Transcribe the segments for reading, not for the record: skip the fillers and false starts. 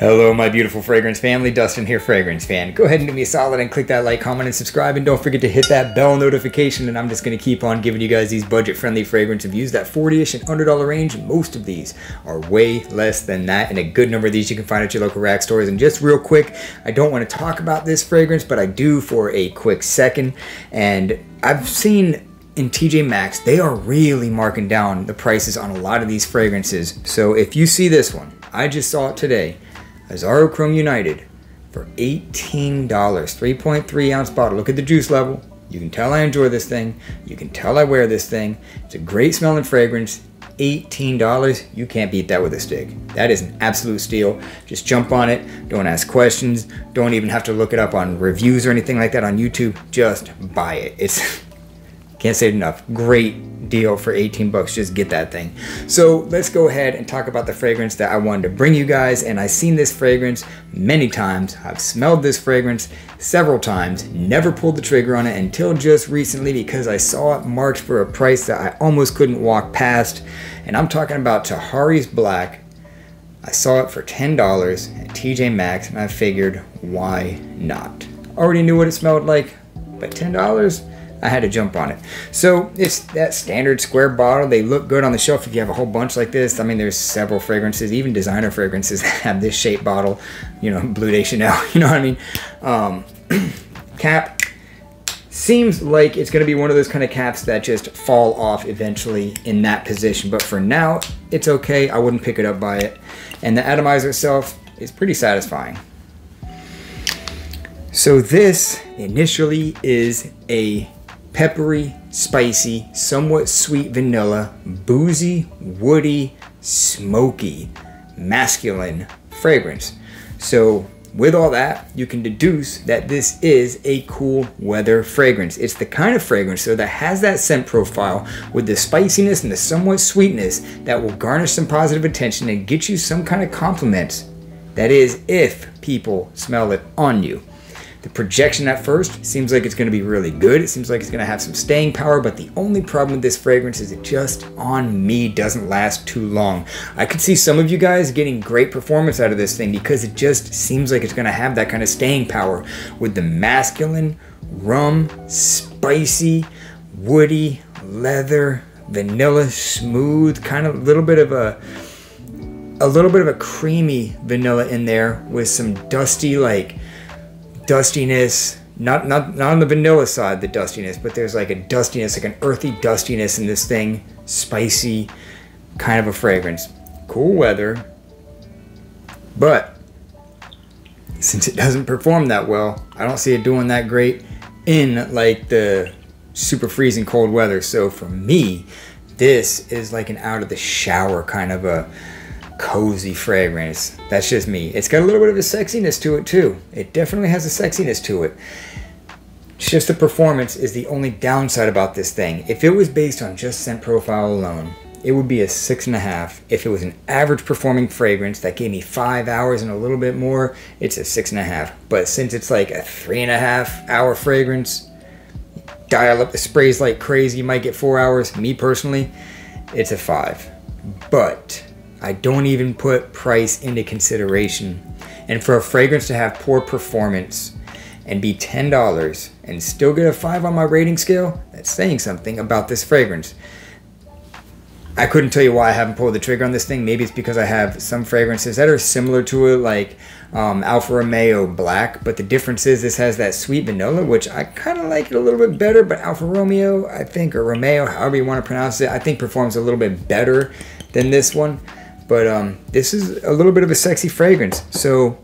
Hello, my beautiful fragrance family. Dustin here, fragrance fan. Go ahead and do me a solid and click that like, comment, and subscribe. And don't forget to hit that bell notification. And I'm just going to keep on giving you guys these budget-friendly fragrance reviews. That $40-ish and $100 range. Most of these are way less than that. And a good number of these you can find at your local rack stores. And just real quick, I don't want to talk about this fragrance, but I do for a quick second. And I've seen in TJ Maxx, they are really marking down the prices on a lot of these fragrances. So if you see this one, I just saw it today. Azaro Chrome United for $18, 3.3 ounce bottle. Look at the juice level. You can tell I enjoy this thing. You can tell I wear this thing. It's a great smelling fragrance. $18, you can't beat that with a stick. That is an absolute steal. Just jump on it. Don't ask questions. Don't even have to look it up on reviews or anything like that on YouTube. Just buy it. It's can't say it enough. Great deal for 18 bucks. Just get that thing. So let's go ahead and talk about the fragrance that I wanted to bring you guys. And I've seen this fragrance many times. I've smelled this fragrance several times. Never pulled the trigger on it until just recently because I saw it marked for a price that I almost couldn't walk past. And I'm talking about Tahari's Black. I saw it for $10 at TJ Maxx and I figured, why not? Already knew what it smelled like, but $10? I had to jump on it. So it's that standard square bottle. They look good on the shelf if you have a whole bunch like this. I mean, there's several fragrances, even designer fragrances that have this shape bottle, you know, Bleu de Chanel, you know what I mean? Cap seems like it's gonna be one of those kind of caps that just fall off eventually in that position. But for now, it's okay. I wouldn't pick it up by it. And the atomizer itself is pretty satisfying. So this initially is a peppery, spicy, somewhat sweet vanilla, boozy, woody, smoky, masculine fragrance. So with all that, you can deduce that this is a cool weather fragrance. It's the kind of fragrance though that has that scent profile with the spiciness and the somewhat sweetness that will garnish some positive attention and get you some kind of compliments. That is, if people smell it on you. The projection at first seems like it's going to be really good. It seems like it's going to have some staying power, but the only problem with this fragrance is it just, on me, doesn't last too long. I could see some of you guys getting great performance out of this thing because it just seems like it's going to have that kind of staying power with the masculine, rum, spicy, woody, leather, vanilla, smooth, kind of a little bit of a creamy vanilla in there with some dusty, like, dustiness, not on the vanilla side, the dustiness, but there's like a dustiness, like an earthy dustiness in this thing. Spicy kind of a fragrance. Cool weather, but since it doesn't perform that well, I don't see it doing that great in like the super freezing cold weather. So for me, this is like an out of the shower kind of a cozy fragrance. That's just me. It's got a little bit of a sexiness to it too. It definitely has a sexiness to it. It's just the performance is the only downside about this thing. If it was based on just scent profile alone, it would be a 6.5. If it was an average performing fragrance that gave me 5 hours and a little bit more, it's a 6.5. But since it's like a 3.5 hour fragrance, dial up the sprays like crazy, you might get 4 hours. Me personally, it's a 5. But I don't even put price into consideration. And for a fragrance to have poor performance and be $10 and still get a 5 on my rating scale, that's saying something about this fragrance. I couldn't tell you why I haven't pulled the trigger on this thing. Maybe it's because I have some fragrances that are similar to it, like Alfa Romeo Black, but the difference is this has that sweet vanilla, which I kind of like it a little bit better, but Alfa Romeo, I think, or Romeo, however you want to pronounce it, I think performs a little bit better than this one. But this is a little bit of a sexy fragrance. So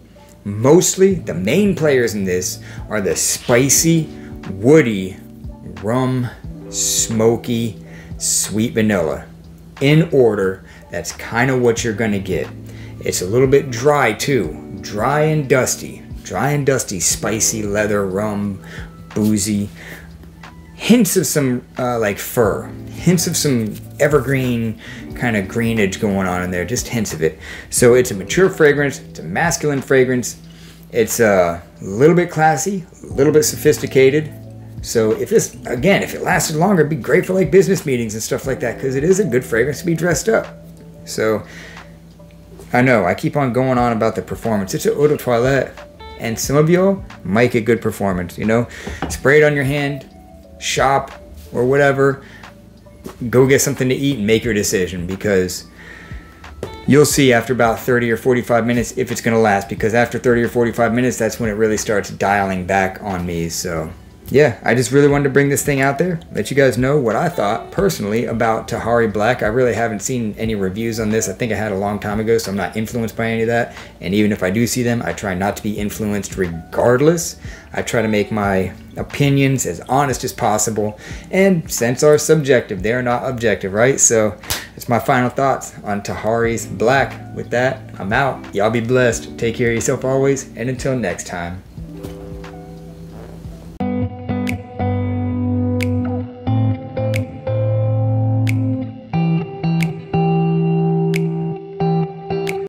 mostly the main players in this are the spicy, woody, rum, smoky, sweet vanilla. In order, that's kind of what you're going to get. It's a little bit dry too. Dry and dusty. Dry and dusty, spicy, leather, rum, boozy. Hints of some like fir. Hints of some evergreen kind of greenage going on in there, just hints of it. So it's a mature fragrance, it's a masculine fragrance, it's a little bit classy, a little bit sophisticated. So if this, again, if it lasted longer, it'd be great for like business meetings and stuff like that, because it is a good fragrance to be dressed up. So I know, I keep on going on about the performance. It's an eau de toilette. And some of y'all might get good performance, you know? Spray it on your hand, shop, or whatever. Go get something to eat and make your decision, because you'll see after about 30 or 45 minutes if it's going to last, because after 30 or 45 minutes, that's when it really starts dialing back on me. So yeah, I just really wanted to bring this thing out there, let you guys know what I thought personally about Tahari Black. I really haven't seen any reviews on this. I think I had a long time ago, so I'm not influenced by any of that. And even if I do see them, I try not to be influenced regardless. I try to make my opinions as honest as possible. And scents are subjective, they're not objective, right? So that's my final thoughts on Tahari's Black. With that, I'm out. Y'all be blessed. Take care of yourself always, and until next time.